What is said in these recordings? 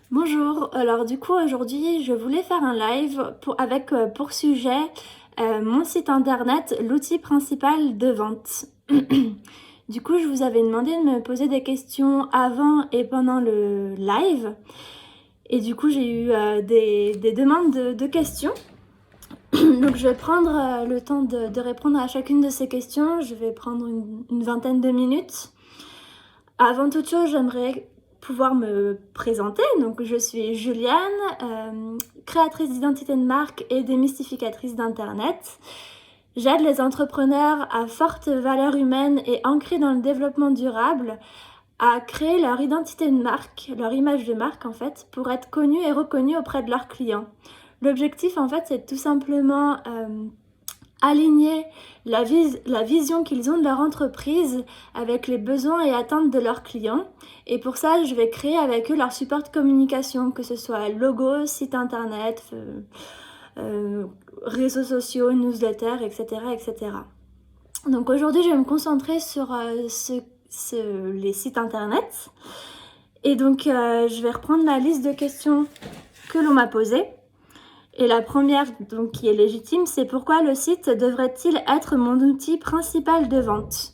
Bonjour, alors du coup aujourd'hui je voulais faire un live avec pour sujet mon site internet, l'outil principal de vente. Du coup je vous avais demandé de me poser des questions avant et pendant le live et du coup j'ai eu des demandes de questions. Donc je vais prendre le temps de répondre à chacune de ces questions, je vais prendre une vingtaine de minutes. Avant toute chose, j'aimerais pouvoir me présenter. Donc, je suis Juliane, créatrice d'identité de marque et démystificatrice d'Internet. J'aide les entrepreneurs à forte valeur humaine et ancrés dans le développement durable à créer leur identité de marque, leur image de marque en fait, pour être connus et reconnus auprès de leurs clients. L'objectif en fait, c'est tout simplement aligner la vision qu'ils ont de leur entreprise avec les besoins et attentes de leurs clients. Et pour ça, je vais créer avec eux leur support de communication, que ce soit logo, site internet, réseaux sociaux, newsletters, etc., etc. Donc aujourd'hui, je vais me concentrer sur les sites internet. Et donc, je vais reprendre la liste de questions que l'on m'a posées. Et la première, donc, qui est légitime, c'est pourquoi le site devrait-il être mon outil principal de vente?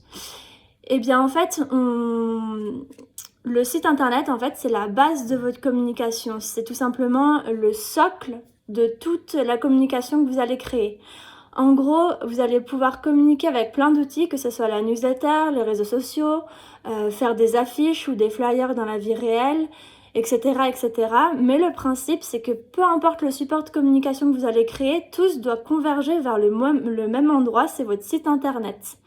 Eh bien, en fait, le site internet, en fait, c'est la base de votre communication. C'est tout simplement le socle de toute la communication que vous allez créer. En gros, vous allez pouvoir communiquer avec plein d'outils, que ce soit la newsletter, les réseaux sociaux, faire des affiches ou des flyers dans la vie réelle, etc., etc. Mais le principe, c'est que peu importe le support de communication que vous allez créer, tous doivent converger vers le même endroit, c'est votre site internet.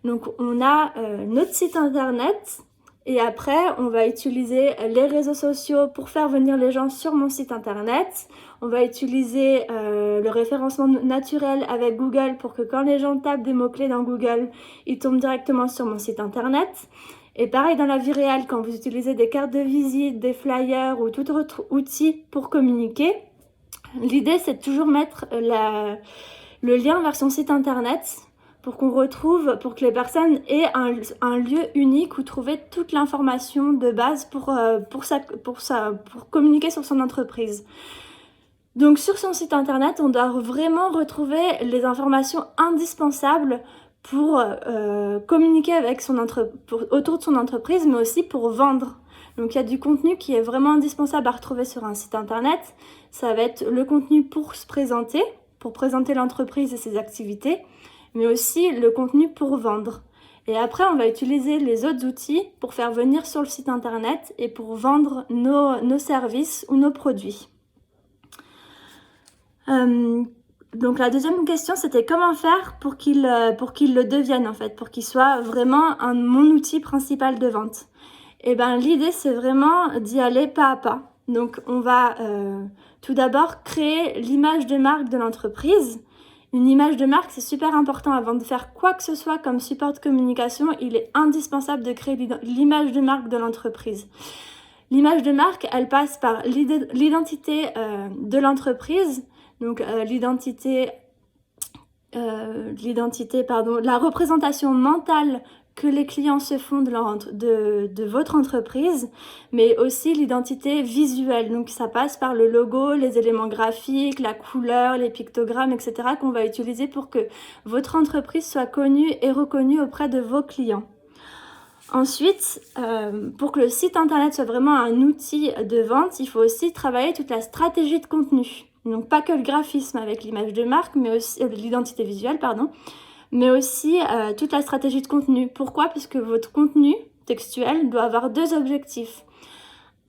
Donc on a notre site internet et après on va utiliser les réseaux sociaux pour faire venir les gens sur mon site internet. On va utiliser le référencement naturel avec Google pour que quand les gens tapent des mots-clés dans Google, ils tombent directement sur mon site internet. Et pareil dans la vie réelle, quand vous utilisez des cartes de visite, des flyers ou tout autre outil pour communiquer, l'idée c'est de toujours mettre le lien vers son site internet pour qu'on retrouve, pour que les personnes aient un lieu unique où trouver toute l'information de base pour communiquer sur son entreprise. Donc sur son site internet, on doit vraiment retrouver les informations indispensables pour communiquer avec autour de son entreprise, mais aussi pour vendre. Donc il y a du contenu qui est vraiment indispensable à retrouver sur un site internet. Ça va être le contenu pour se présenter, pour présenter l'entreprise et ses activités, mais aussi le contenu pour vendre. Et après, on va utiliser les autres outils pour faire venir sur le site internet et pour vendre nos services ou nos produits. Donc la deuxième question, c'était comment faire pour qu'il le devienne en fait, pour qu'il soit vraiment mon outil principal de vente. Et ben l'idée, c'est vraiment d'y aller pas à pas. Donc on va tout d'abord créer l'image de marque de l'entreprise. Une image de marque, c'est super important. Avant de faire quoi que ce soit comme support de communication, il est indispensable de créer l'image de marque de l'entreprise. L'image de marque, elle passe par l'identité de l'entreprise, donc la représentation mentale que les clients se font de votre entreprise, mais aussi l'identité visuelle. Donc ça passe par le logo, les éléments graphiques, la couleur, les pictogrammes, etc. qu'on va utiliser pour que votre entreprise soit connue et reconnue auprès de vos clients. Ensuite, pour que le site internet soit vraiment un outil de vente, il faut aussi travailler toute la stratégie de contenu. Donc pas que le graphisme avec l'image de marque, mais aussi l'identité visuelle, mais aussi toute la stratégie de contenu. Pourquoi? Parce que votre contenu textuel doit avoir deux objectifs.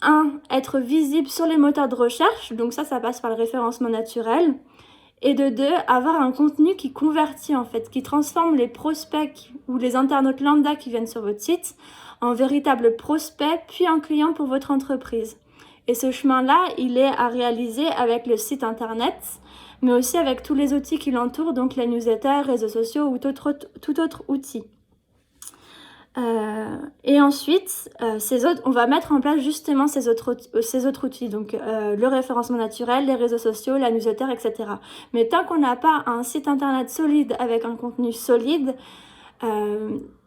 Un, être visible sur les moteurs de recherche, donc ça passe par le référencement naturel. Et de deux, avoir un contenu qui convertit en fait, qui transforme les prospects ou les internautes lambda qui viennent sur votre site en véritables prospects puis en clients pour votre entreprise. Et ce chemin-là, il est à réaliser avec le site internet, mais aussi avec tous les outils qui l'entourent, donc les newsletters, réseaux sociaux ou tout autre outil. Et ensuite, on va mettre en place justement ces autres outils, donc le référencement naturel, les réseaux sociaux, la newsletter, etc. Mais tant qu'on n'a pas un site internet solide avec un contenu solide,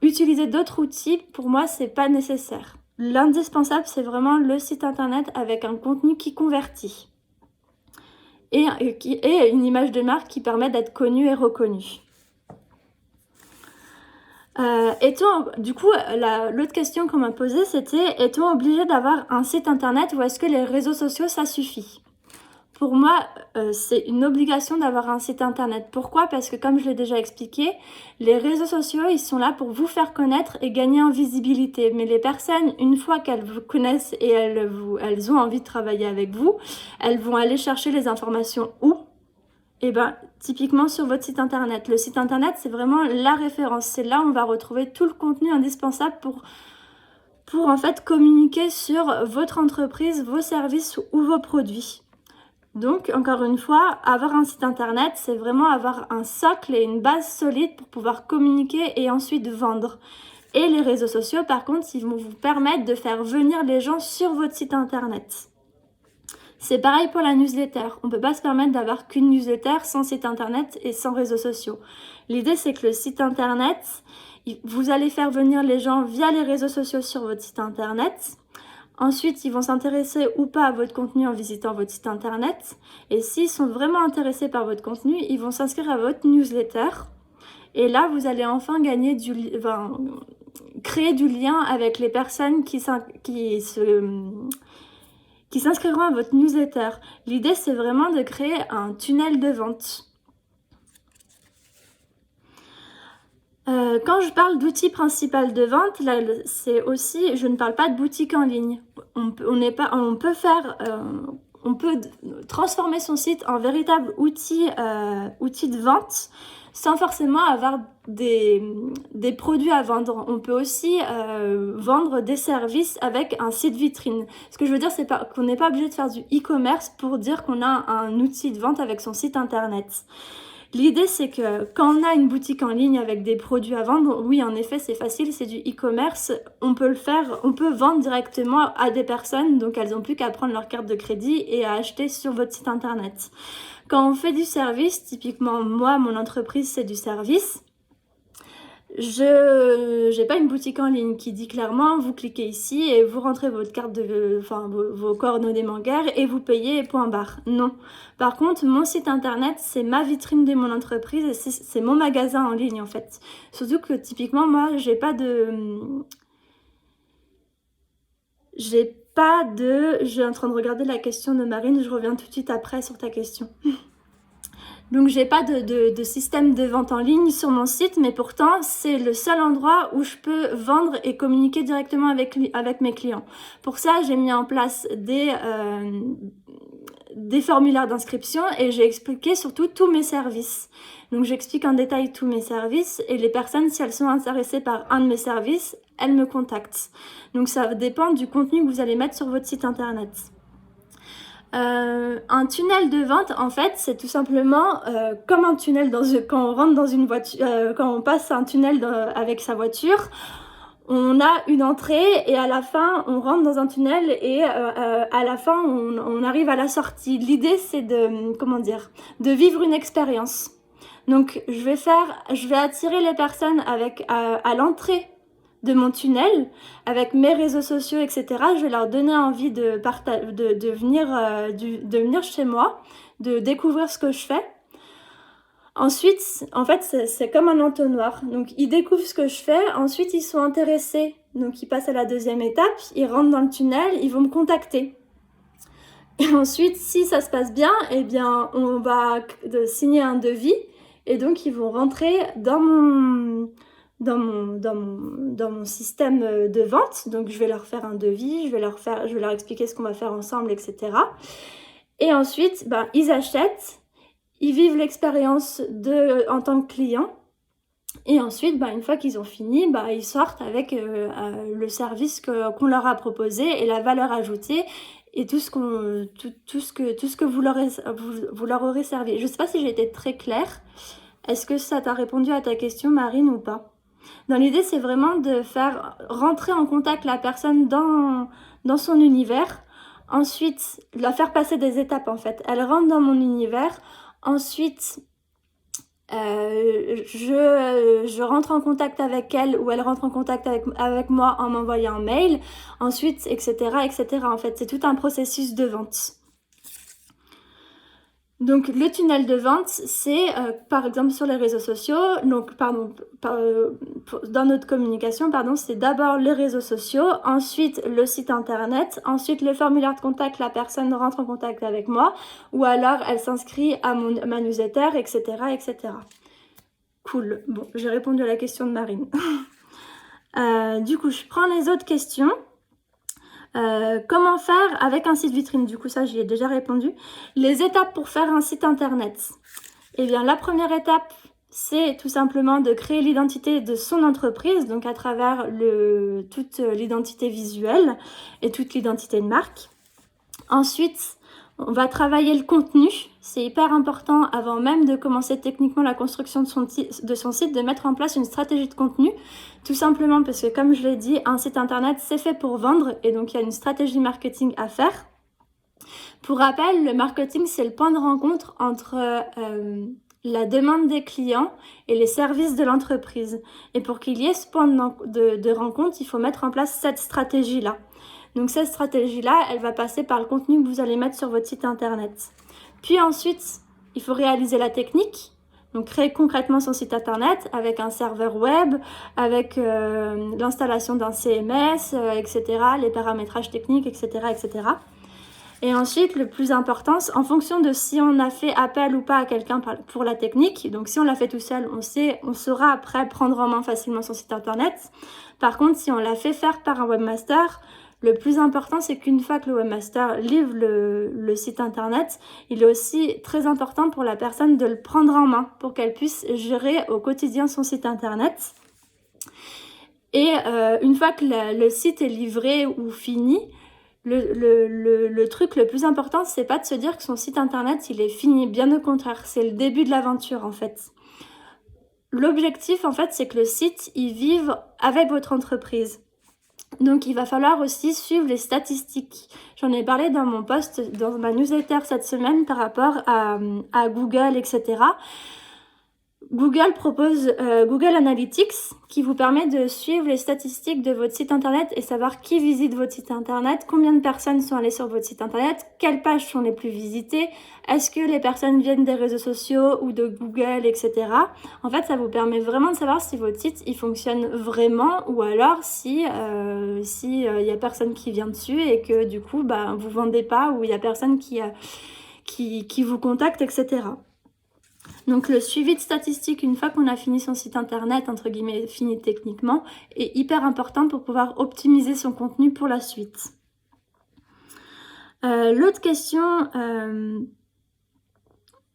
utiliser d'autres outils, pour moi, c'est pas nécessaire. l'indispensable, c'est vraiment le site internet avec un contenu qui convertit et une image de marque qui permet d'être connue et reconnue. Du coup, l'autre question qu'on m'a posée, c'était: est-on obligé d'avoir un site internet ou est-ce que les réseaux sociaux, ça suffit? Pour moi, c'est une obligation d'avoir un site internet. Pourquoi? Parce que comme je l'ai déjà expliqué, les réseaux sociaux, ils sont là pour vous faire connaître et gagner en visibilité. Mais les personnes, une fois qu'elles vous connaissent et elles ont envie de travailler avec vous, elles vont aller chercher les informations où? Eh ben, typiquement sur votre site internet. Le site internet, c'est vraiment la référence. C'est là où on va retrouver tout le contenu indispensable pour en fait communiquer sur votre entreprise, vos services ou vos produits. Donc, encore une fois, avoir un site internet, c'est vraiment avoir un socle et une base solide pour pouvoir communiquer et ensuite vendre. Et les réseaux sociaux, par contre, ils vont vous permettre de faire venir les gens sur votre site internet. C'est pareil pour la newsletter. On ne peut pas se permettre d'avoir qu'une newsletter sans site internet et sans réseaux sociaux. L'idée, c'est que le site internet, vous allez faire venir les gens via les réseaux sociaux sur votre site internet. Ensuite, ils vont s'intéresser ou pas à votre contenu en visitant votre site internet. Et s'ils sont vraiment intéressés par votre contenu, ils vont s'inscrire à votre newsletter. Et là, vous allez enfin créer du lien avec les personnes qui s'inscriront à votre newsletter. L'idée, c'est vraiment de créer un tunnel de vente. Quand je parle d'outil principal de vente, là, c'est aussi, je ne parle pas de boutique en ligne. On peut transformer son site en véritable outil de vente sans forcément avoir des produits à vendre. On peut aussi vendre des services avec un site vitrine. Ce que je veux dire, c'est qu'on n'est pas obligé de faire du e-commerce pour dire qu'on a un outil de vente avec son site internet. L'idée, c'est que quand on a une boutique en ligne avec des produits à vendre, oui, en effet, c'est facile, c'est du e-commerce. On peut le faire, on peut vendre directement à des personnes, donc elles n'ont plus qu'à prendre leur carte de crédit et à acheter sur votre site internet. Quand on fait du service, typiquement, moi, mon entreprise, c'est du service. Je n'ai pas une boutique en ligne qui dit clairement, vous cliquez ici et vous rentrez votre carte vos coordonnées bancaires et vous payez, point barre. Non. Par contre, mon site internet, c'est ma vitrine de mon entreprise et c'est mon magasin en ligne en fait. Surtout que typiquement, moi, j'ai pas de... Je suis en train de regarder la question de Marine, je reviens tout de suite après sur ta question. Donc j'ai pas de système de vente en ligne sur mon site, mais pourtant c'est le seul endroit où je peux vendre et communiquer directement avec mes clients. Pour ça, j'ai mis en place des formulaires d'inscription et j'ai expliqué surtout tous mes services. Donc j'explique en détail tous mes services et les personnes, si elles sont intéressées par un de mes services, elles me contactent. Donc ça dépend du contenu que vous allez mettre sur votre site internet. Un tunnel de vente, en fait, c'est tout simplement comme un tunnel quand on rentre dans une voiture, quand on passe un tunnel avec sa voiture, on a une entrée et à la fin, on rentre dans un tunnel et à la fin, on arrive à la sortie. L'idée, c'est de vivre une expérience. Donc, je vais attirer les personnes à l'entrée de mon tunnel, avec mes réseaux sociaux, etc. Je vais leur donner envie de venir chez moi, de découvrir ce que je fais. Ensuite, en fait, c'est comme un entonnoir. Donc, ils découvrent ce que je fais. Ensuite, ils sont intéressés. Donc, ils passent à la deuxième étape. Ils rentrent dans le tunnel. Ils vont me contacter. Et ensuite, si ça se passe bien, eh bien, on va signer un devis. Et donc, ils vont rentrer dans mon système de vente. Donc, je vais leur faire un devis, je vais leur expliquer ce qu'on va faire ensemble, etc. Et ensuite, ils achètent, ils vivent l'expérience en tant que client. Et ensuite, une fois qu'ils ont fini, ils sortent avec le service qu'on leur a proposé et la valeur ajoutée et tout ce que vous leur aurez servi. Je ne sais pas si j'ai été très claire. Est-ce que ça t'a répondu à ta question, Marine, ou pas? Dans l'idée, c'est vraiment de faire rentrer en contact la personne dans son univers. Ensuite, la faire passer des étapes en fait. Elle rentre dans mon univers. Ensuite, je rentre en contact avec elle ou elle rentre en contact avec moi en m'envoyant un mail, ensuite, etc., etc. En fait, c'est tout un processus de vente. Donc le tunnel de vente, c'est par exemple sur les réseaux sociaux, donc dans notre communication, c'est d'abord les réseaux sociaux, ensuite le site internet, ensuite le formulaire de contact, la personne rentre en contact avec moi, ou alors elle s'inscrit à ma newsletter, etc., etc. Cool. Bon, j'ai répondu à la question de Marine. Du coup, je prends les autres questions. Comment faire avec un site vitrine? Du coup, ça, j'y ai déjà répondu. Les étapes pour faire un site internet. Eh bien, la première étape, c'est tout simplement de créer l'identité de son entreprise, donc à travers toute l'identité visuelle et toute l'identité de marque. Ensuite, on va travailler le contenu. C'est hyper important avant même de commencer techniquement la construction de son site, de mettre en place une stratégie de contenu. Tout simplement parce que, comme je l'ai dit, un site internet, c'est fait pour vendre et donc il y a une stratégie marketing à faire. Pour rappel, le marketing, c'est le point de rencontre entre la demande des clients et les services de l'entreprise. Et pour qu'il y ait ce point de rencontre, il faut mettre en place cette stratégie-là. Donc cette stratégie-là, elle va passer par le contenu que vous allez mettre sur votre site internet. Puis ensuite, il faut réaliser la technique. Donc créer concrètement son site internet avec un serveur web, avec l'installation d'un CMS, etc., les paramétrages techniques, etc., etc. Et ensuite, le plus important, en fonction de si on a fait appel ou pas à quelqu'un pour la technique, donc si on l'a fait tout seul, on saura après prendre en main facilement son site internet. Par contre, si on l'a fait faire par un webmaster, le plus important, c'est qu'une fois que le webmaster livre le site internet, il est aussi très important pour la personne de le prendre en main pour qu'elle puisse gérer au quotidien son site internet. Et une fois que le site est livré ou fini, le truc le plus important, c'est pas de se dire que son site internet, il est fini. Bien au contraire, c'est le début de l'aventure en fait. L'objectif en fait, c'est que le site, il vive avec votre entreprise. Donc, il va falloir aussi suivre les statistiques. J'en ai parlé dans mon post, dans ma newsletter cette semaine par rapport à Google, etc. Google propose Google Analytics qui vous permet de suivre les statistiques de votre site internet et savoir qui visite votre site internet, combien de personnes sont allées sur votre site internet, quelles pages sont les plus visitées, est-ce que les personnes viennent des réseaux sociaux ou de Google, etc. En fait, ça vous permet vraiment de savoir si votre site il fonctionne vraiment ou alors si y a personne qui vient dessus et que du coup vous vendez pas ou il y a personne qui vous contacte, etc. Donc le suivi de statistiques une fois qu'on a fini son site internet, entre guillemets fini techniquement, est hyper important pour pouvoir optimiser son contenu pour la suite. L'autre question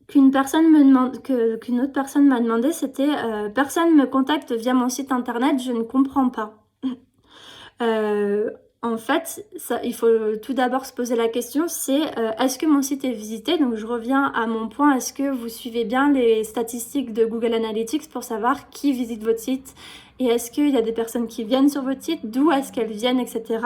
qu'une autre personne m'a demandé, c'était personne me contacte via mon site internet, je ne comprends pas. En fait, il faut tout d'abord se poser la question, c'est est-ce que mon site est visité? Donc je reviens à mon point, est-ce que vous suivez bien les statistiques de Google Analytics pour savoir qui visite votre site? Et est-ce qu'il y a des personnes qui viennent sur votre site? D'où est-ce qu'elles viennent, etc.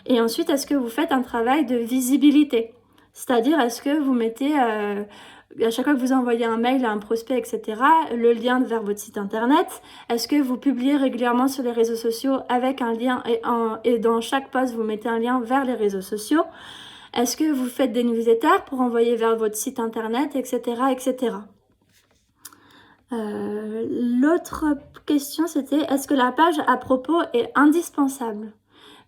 Et ensuite, est-ce que vous faites un travail de visibilité? C'est-à-dire, est-ce que vous mettez... à chaque fois que vous envoyez un mail à un prospect, etc., le lien vers votre site internet. Est-ce que vous publiez régulièrement sur les réseaux sociaux avec un lien et dans chaque post, vous mettez un lien vers les réseaux sociaux? Est-ce que vous faites des newsletters pour envoyer vers votre site internet, etc., etc. L'autre question, c'était est-ce que la page à propos est indispensable?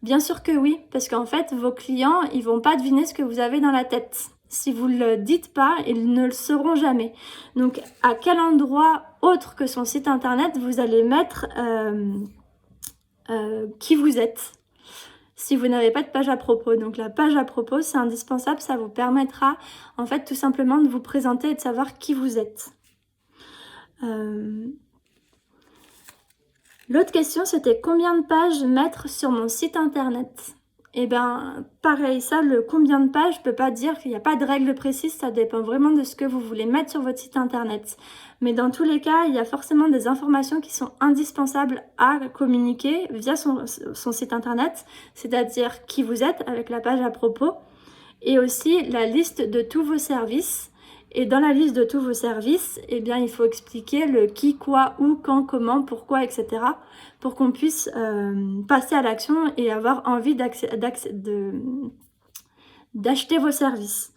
Bien sûr que oui, parce qu'en fait, vos clients, ils vont pas deviner ce que vous avez dans la tête. Si vous ne le dites pas, ils ne le sauront jamais. Donc, à quel endroit autre que son site internet vous allez mettre qui vous êtes si vous n'avez pas de page à propos? Donc, la page à propos, c'est indispensable. Ça vous permettra, en fait, tout simplement de vous présenter et de savoir qui vous êtes. L'autre question, c'était combien de pages mettre sur mon site internet? Eh bien, pareil, ça, le combien de pages, je peux pas dire qu'il n'y a pas de règle précise, ça dépend vraiment de ce que vous voulez mettre sur votre site internet. Mais dans tous les cas, il y a forcément des informations qui sont indispensables à communiquer via son site internet, c'est-à-dire qui vous êtes avec la page à propos, et aussi la liste de tous vos services Et dans la liste de tous vos services, eh bien, il faut expliquer le qui, quoi, où, quand, comment, pourquoi, etc. pour qu'on puisse passer à l'action et avoir envie d'acheter vos services.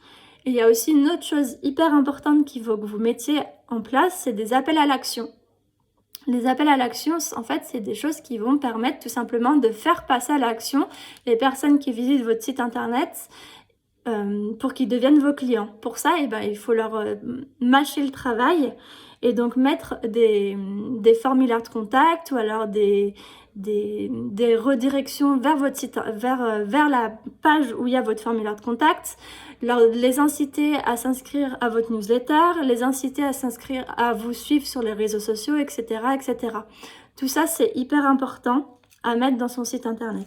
Et il y a aussi une autre chose hyper importante qu'il faut que vous mettiez en place, c'est des appels à l'action. Les appels à l'action, en fait, c'est des choses qui vont permettre tout simplement de faire passer à l'action les personnes qui visitent votre site internet pour qu'ils deviennent vos clients. Pour ça, il faut leur mâcher le travail et donc mettre des formulaires de contact ou alors des redirections vers votre site, vers la page où il y a votre formulaire de contact, les inciter à s'inscrire à votre newsletter, les inciter à s'inscrire, à vous suivre sur les réseaux sociaux, etc., etc. Tout ça, c'est hyper important à mettre dans son site internet.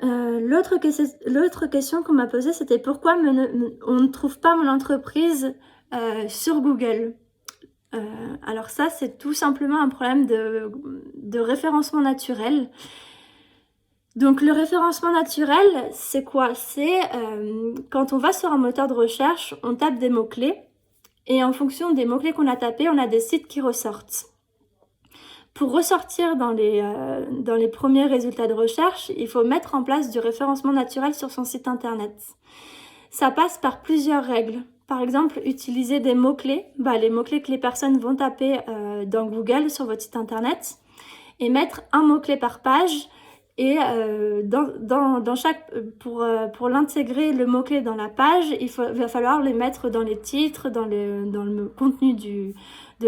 L'autre question qu'on m'a posée, c'était pourquoi on ne trouve pas mon entreprise sur Google. Alors ça, c'est tout simplement un problème de référencement naturel. Donc le référencement naturel, c'est quoi? C'est quand on va sur un moteur de recherche, on tape des mots-clés et en fonction des mots-clés qu'on a tapés, on a des sites qui ressortent. Pour ressortir dans les premiers résultats de recherche, il faut mettre en place du référencement naturel sur son site internet. Ça passe par plusieurs règles. Par exemple, utiliser des mots-clés, les mots-clés que les personnes vont taper dans Google sur votre site internet et mettre un mot-clé par page et dans chaque pour l'intégrer le mot-clé dans la page, va falloir les mettre dans les titres, dans le contenu de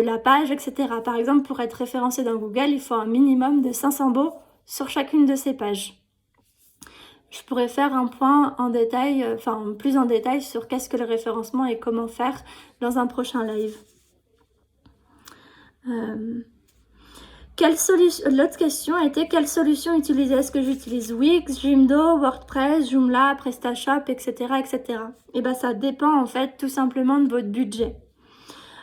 la page, etc. Par exemple, pour être référencé dans Google, il faut un minimum de 500 mots sur chacune de ces pages. Je pourrais faire un point en détail, plus en détail sur qu'est-ce que le référencement et comment faire dans un prochain live. L'autre question était quelle solution utiliser? Est-ce que j'utilise Wix, Jimdo, WordPress, Joomla, PrestaShop, etc., etc. Et ça dépend en fait tout simplement de votre budget.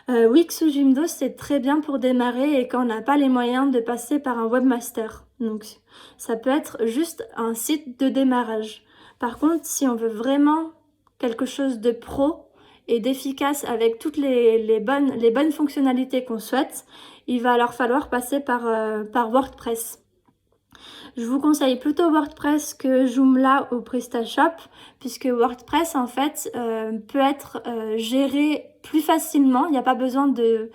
Wix ou Jimdo, c'est très bien pour démarrer et quand on n'a pas les moyens de passer par un webmaster. Donc, ça peut être juste un site de démarrage. Par contre, si on veut vraiment quelque chose de pro et d'efficace avec toutes les bonnes fonctionnalités qu'on souhaite, il va alors falloir passer par WordPress. Je vous conseille plutôt WordPress que Joomla ou PrestaShop, puisque WordPress, en fait, peut être géré plus facilement. Il n'y a pas besoin de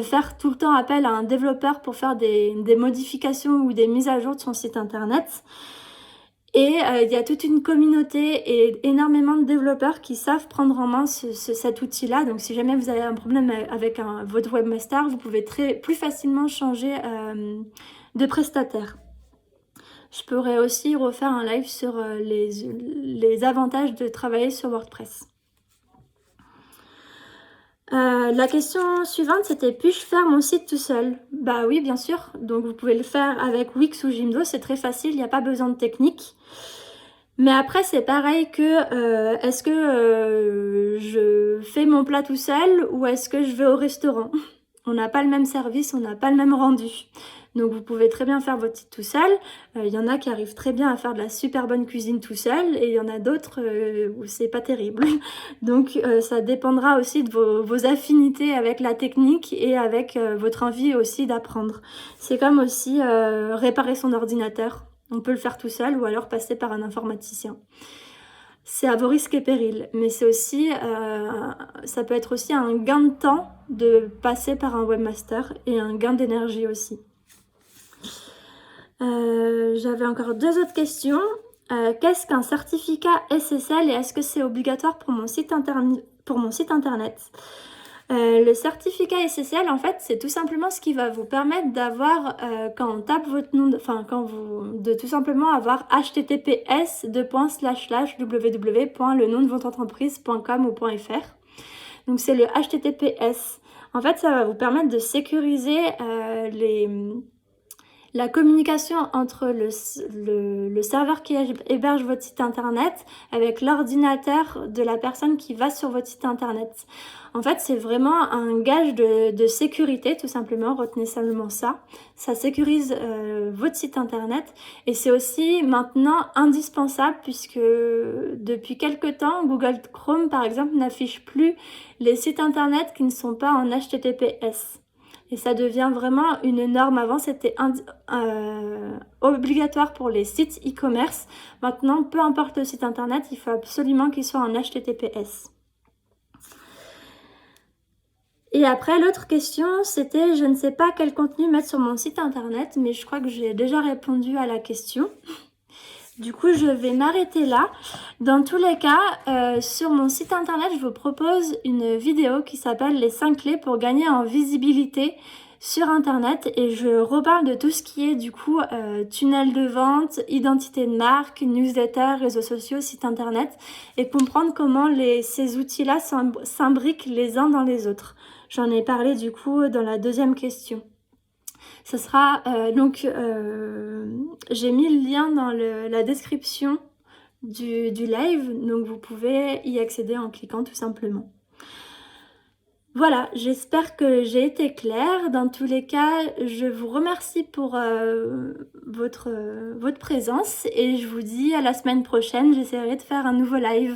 faire tout le temps appel à un développeur pour faire des modifications ou des mises à jour de son site internet. Et il y a toute une communauté et énormément de développeurs qui savent prendre en main cet outil-là. Donc, si jamais vous avez un problème avec votre webmaster, vous pouvez plus facilement changer de prestataire. Je pourrais aussi refaire un live sur les avantages de travailler sur WordPress. La question suivante, c'était puis-je faire mon site tout seul? Oui, bien sûr. Donc, vous pouvez le faire avec Wix ou Jimdo. C'est très facile, il n'y a pas besoin de technique. Mais après, c'est pareil que est-ce que je fais mon plat tout seul ou est-ce que je vais au restaurant? On n'a pas le même service, on n'a pas le même rendu. Donc vous pouvez très bien faire votre site tout seul. Il y en a qui arrivent très bien à faire de la super bonne cuisine tout seul et il y en a d'autres où c'est pas terrible. Donc ça dépendra aussi de vos affinités avec la technique et avec votre envie aussi d'apprendre. C'est comme aussi réparer son ordinateur. On peut le faire tout seul ou alors passer par un informaticien. C'est à vos risques et périls, mais c'est aussi, ça peut être aussi un gain de temps de passer par un webmaster et un gain d'énergie aussi. J'avais encore deux autres questions. Qu'est-ce qu'un certificat SSL et est-ce que c'est obligatoire pour mon site internet? Le certificat SSL, en fait, c'est tout simplement ce qui va vous permettre d'avoir, quand on tape votre nom, de tout simplement avoir https://www.lenomdevotreentreprise.com ou .fr. Donc, c'est le HTTPS. En fait, ça va vous permettre de sécuriser la communication entre le serveur qui héberge votre site internet avec l'ordinateur de la personne qui va sur votre site internet. En fait, c'est vraiment un gage de sécurité, tout simplement. Retenez seulement ça. Ça sécurise votre site internet et c'est aussi maintenant indispensable puisque depuis quelques temps, Google Chrome, par exemple, n'affiche plus les sites internet qui ne sont pas en HTTPS. Et ça devient vraiment une norme. Avant, c'était obligatoire pour les sites e-commerce. Maintenant, peu importe le site internet, il faut absolument qu'il soit en HTTPS. Et après, l'autre question, c'était je ne sais pas quel contenu mettre sur mon site internet, mais je crois que j'ai déjà répondu à la question. Du coup, je vais m'arrêter là. Dans tous les cas, sur mon site internet, je vous propose une vidéo qui s'appelle les 5 clés pour gagner en visibilité sur internet et je reparle de tout ce qui est du coup tunnel de vente, identité de marque, newsletter, réseaux sociaux, site internet et comprendre comment ces outils-là s'imbriquent les uns dans les autres. J'en ai parlé du coup dans la deuxième question. Ce sera j'ai mis le lien dans la description du live, donc vous pouvez y accéder en cliquant tout simplement. Voilà, j'espère que j'ai été claire. Dans tous les cas, je vous remercie pour votre présence et je vous dis à la semaine prochaine. J'essaierai de faire un nouveau live.